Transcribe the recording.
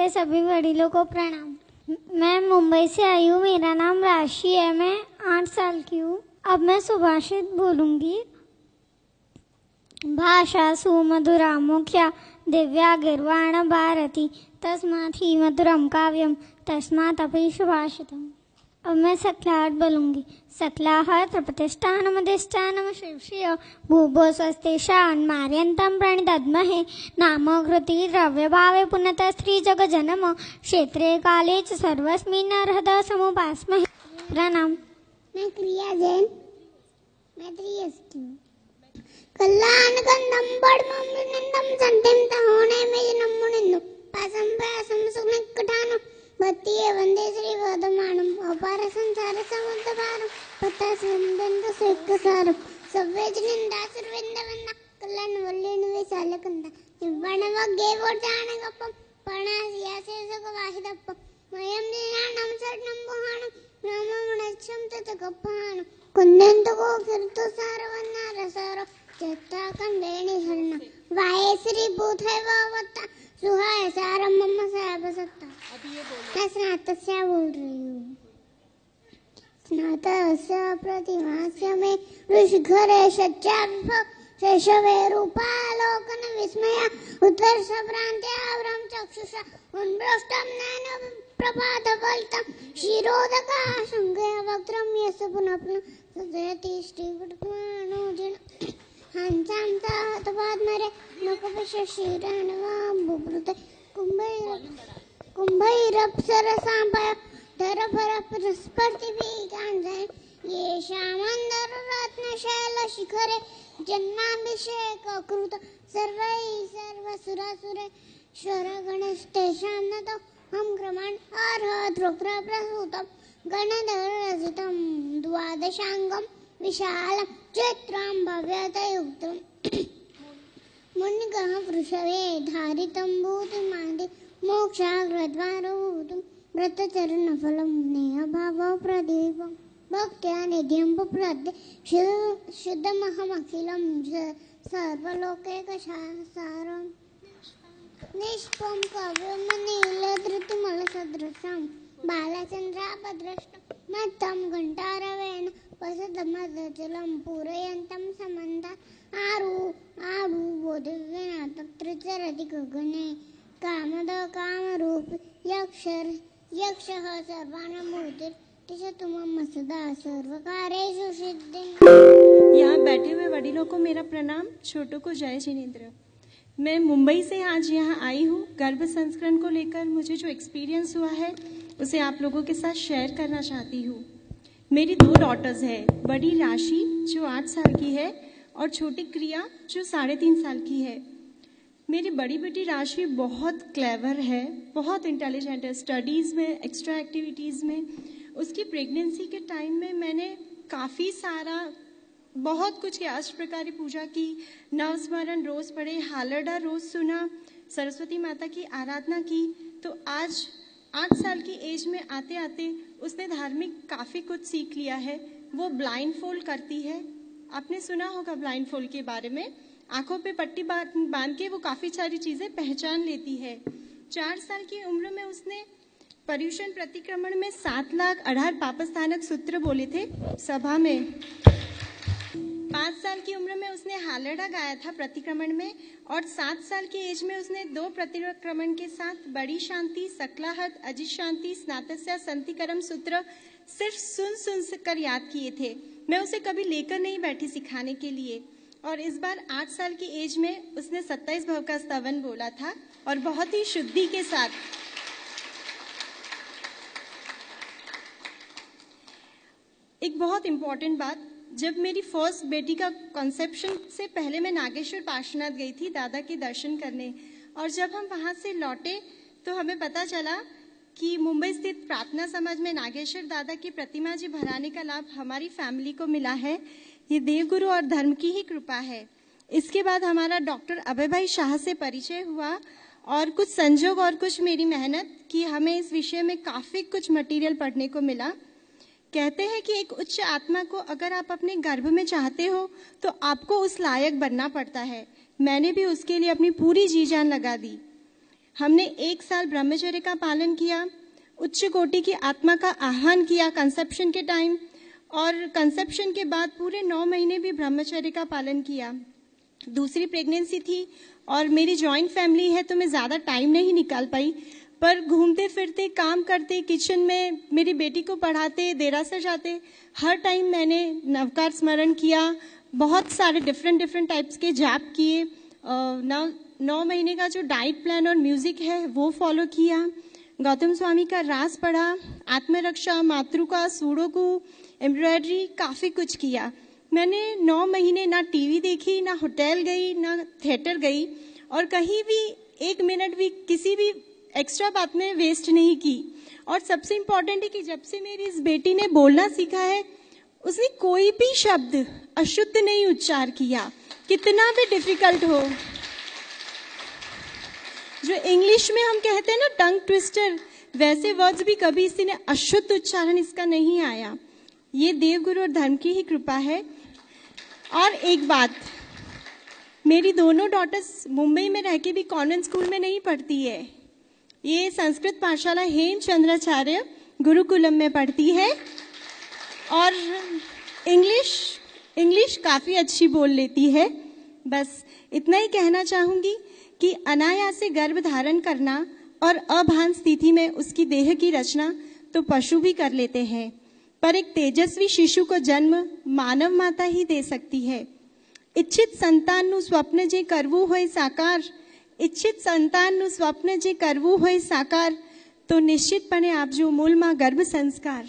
के सभी वडीलों को प्रणाम। मैं मुंबई से आई हूँ। मेरा नाम राशि है। मैं 8 साल की हूँ। अब मैं सुभाषित बोलूंगी। भाषा सुमधुरा मुख्या दिव्या गिर्वाण भारती तस्मात् ही मधुरम काव्यम तस्मात् अपि सुभाषितम। अब मैं सकलाहट बोलूंगी। सकलाहट प्रतिष्ठानमधिष्ठानम शिवश्रिय भूभो स्वस्तिशान मार्यन्तं प्रणिदद्महे नामकृति द्रव्यभावे पुनः स्त्री जग जन्म क्षेत्रे काले च सर्वस्मिन् अर्हता समुपास्महे। प्रणाम। मैं क्रिया जैन। मैं 3 की हूँ। कल्लानकंदम बड़मंदम संतिम तहोने में नम्मुनिंदु पासम पासम सुनिकटानो भक्तिये वंदे श्री वदमानम अपार संसार समुद्रपारम पता संबंध सेक्कसारम सव्वेजनिंदा सर्वेंदवन्ना कल्याण वल्लीन विशालकंदा निव्वणवग्गे वोटानगप्पम पर्णासियासे सुखवाहिदप्पम मयम दिनानं शरणं बुहानं नाममुनच्छं ततगप्पानं कुंदन्तको कीर्तो सारवन्नारसारो चत्ताकंडेनि शरणं वाये श्री भूतैववत्ता सुहाय सारम मम साबसत्ता। मैं स्नातस्य बोल रही हूँ। स्नातस्य प्रतिमास्य में ऋषिघरे शज्जा विभव शैशवे रूपालोकन विस्मया उत्कर्ष भ्रांत्यावरं चक्षुषा उन्मृष्टं नयन प्रभातफलितं शिरोदका शङ्खया वक्त्रं यस्य पुनः पुनः सजयति श्रीवटमानोजिन हंसां तातपाद्मरे नखविशशिरणवां बुभृते कुम्भैरप्सरसाम्पय धरभरस्पर्तिभिगान्धे येषामन्दररत्नशैलशिखरे जन्माभिषेककृत सर्वैः सर्वसुरासुरेश्वरगणस्तेषां नतो हम क्रमान् अर्हद्रुप्रसूतं गणधररचितं द्वादशाङ्गं विशालं चित्रं भव्यतयुक्तम् मुनिगः वृषवे धारितं भूतिमादि मोक्षाग्रद्वारभूतं व्रतचरणफलं नेहभावप्रदीपं भक्त्या निध्यं पुप्रद्ये शुद्धमहमखिलं सर्वलोकैकसारम् निष्पं कव्यमनीलधृतिमलसदृशं बालचन्द्रापदृष्टं मत्तं घण्टारवेण वसतमदचलं पूरयन्तं समन्तात् आभूबोधिव्यनाथं त्रिचरति गगने कामद कामरूपी यक्षः सर्वानुभूतिर्तिष्ठतु मम सदा सर्वकार्येषु सिद्धिं। यहाँ बैठे हुए वडीलों को मेरा प्रणाम, छोटों को जय जिनेन्द्र। मैं मुंबई से आज यहाँ आई हूँ। गर्भ संस्करण को लेकर मुझे जो एक्सपीरियंस हुआ है उसे आप लोगों के साथ शेयर करना चाहती हूँ। मेरी 2 डॉटर्स हैं, बड़ी राशि जो 8 साल की है और छोटी क्रिया जो 3.5 साल की है। मेरी बड़ी बेटी राशि बहुत क्लेवर है, बहुत इंटेलिजेंट है स्टडीज़ में, एक्स्ट्रा एक्टिविटीज़ में। उसकी प्रेगनेंसी के टाइम में मैंने काफ़ी सारा बहुत कुछ किया, अष्टप्रकारी पूजा की, नवस्मरण रोज़ पढ़े, हालरडा रोज़ सुना, सरस्वती माता की आराधना की। तो आज 8 साल की एज में आते आते उसने धार्मिक काफ़ी कुछ सीख लिया है। वो ब्लाइंड फोल्ड करती है, आपने सुना होगा ब्लाइंड फोल्ड के बारे में। आंखों पे पट्टी बांध के वो काफ़ी सारी चीज़ें पहचान लेती है। 4 साल की उम्र में उसने पर्यूषण प्रतिक्रमण में 7,18,000 पापस्थानक सूत्र बोले थे सभा में। 5 साल की उम्र में उसने हालरडा गाया था प्रतिक्रमण में, और 7 साल की एज में उसने 2 प्रतिक्रमण के साथ बड़ी शांति, सकलाहट, अजित शांति, स्नातस्य, संतिकरम सूत्र सिर्फ सुन कर याद किए थे। मैं उसे कभी लेकर नहीं बैठी सिखाने के लिए। और इस बार 8 साल की एज में उसने 27 भव का स्तवन बोला था और बहुत ही शुद्धि के साथ। एक बहुत इम्पोर्टेंट बात, जब मेरी फर्स्ट बेटी का कॉन्सेप्शन से पहले मैं नागेश्वर पार्श्वनाथ गई थी दादा के दर्शन करने, और जब हम वहाँ से लौटे तो हमें पता चला कि मुंबई स्थित प्रार्थना समाज में नागेश्वर दादा की प्रतिमा जी भराने का लाभ हमारी फैमिली को मिला है। ये देवगुरु और धर्म की ही कृपा है। इसके बाद हमारा डॉक्टर अभय भाई शाह से परिचय हुआ, और कुछ संजोग और कुछ मेरी मेहनत कि हमें इस विषय में काफ़ी कुछ मटेरियल पढ़ने को मिला। कहते हैं कि एक उच्च आत्मा को अगर आप अपने गर्भ में चाहते हो तो आपको उस लायक बनना पड़ता है। मैंने भी उसके लिए अपनी पूरी जी जान लगा दी। हमने 1 साल ब्रह्मचर्य का पालन किया, उच्च कोटि की आत्मा का आह्वान किया कंसेप्शन के टाइम, और कंसेप्शन के बाद पूरे 9 महीने भी ब्रह्मचर्य का पालन किया। दूसरी प्रेगनेंसी थी और मेरी जॉइंट फैमिली है तो मैं ज़्यादा टाइम नहीं निकाल पाई, पर घूमते फिरते काम करते, किचन में मेरी बेटी को पढ़ाते, देरासर जाते, हर टाइम मैंने नवकार स्मरण किया, बहुत सारे डिफरेंट टाइप्स के जाप किए, 9 महीने का जो डाइट प्लान और म्यूजिक है वो फॉलो किया, गौतम स्वामी का रास पढ़ा, आत्मरक्षा, मातृका, सूडोकू, एम्ब्रॉयडरी, काफ़ी कुछ किया। मैंने 9 महीने ना टीवी देखी, ना होटल गई, ना थिएटर गई, और कहीं भी 1 मिनट भी किसी भी एक्स्ट्रा बात में वेस्ट नहीं की। और सबसे इम्पोर्टेंट है कि जब से मेरी इस बेटी ने बोलना सीखा है, उसने कोई भी शब्द अशुद्ध नहीं उच्चार किया, कितना भी डिफिकल्ट हो। जो इंग्लिश में हम कहते हैं ना टंग ट्विस्टर, वैसे वर्ड्स भी कभी इसी ने अशुद्ध उच्चारण इसका नहीं आया। ये देवगुरु और धर्म की ही कृपा है। और एक बात, मेरी दोनों डॉटर्स मुंबई में रह के भी कॉन्वेंट स्कूल में नहीं पढ़ती है, ये संस्कृत पाठशाला हेमचंद्राचार्य गुरुकुलम में पढ़ती है, और इंग्लिश काफ़ी अच्छी बोल लेती है। बस इतना ही कहना चाहूँगी कि अनायास से गर्भ धारण करना और अभान स्थिति में उसकी देह की रचना तो पशु भी कर लेते हैं, पर एक तेजस्वी शिशु को जन्म मानव माता ही दे सकती है। इच्छित संतानનું સ્વપ્ન જે કરવું હોય સાકાર, इच्छित संतानનું સ્વપ્ન જે કરવું હોય સાકાર, તો નિશ્ચિતપણે આપજો મૂળમાં ગર્ભ સંસ્કાર।